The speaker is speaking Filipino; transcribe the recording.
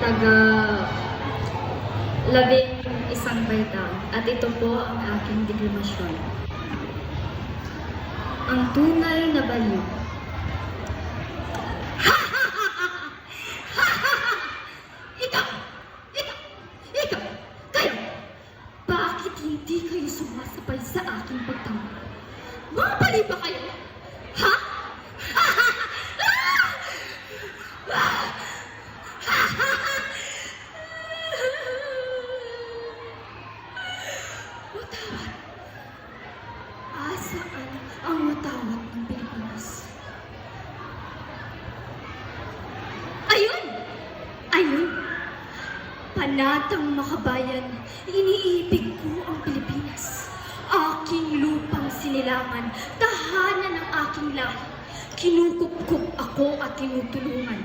taga isang baitang at ito po ang aking deklarasyon. Ang tunay na baliw. Ikaw! Kayo! Bakit hindi kayo sumasabay sa aking pagtama? Mga baliw ba kayo? Ha? Matawad. Asaan ang matawad ng Pilipinas? Ayun! Panatang makabayan, iniibig ko ang Pilipinas. Aking lupang sinilangan, tahanan ng aking lahi. Kinukupkup ako at tinutulungan.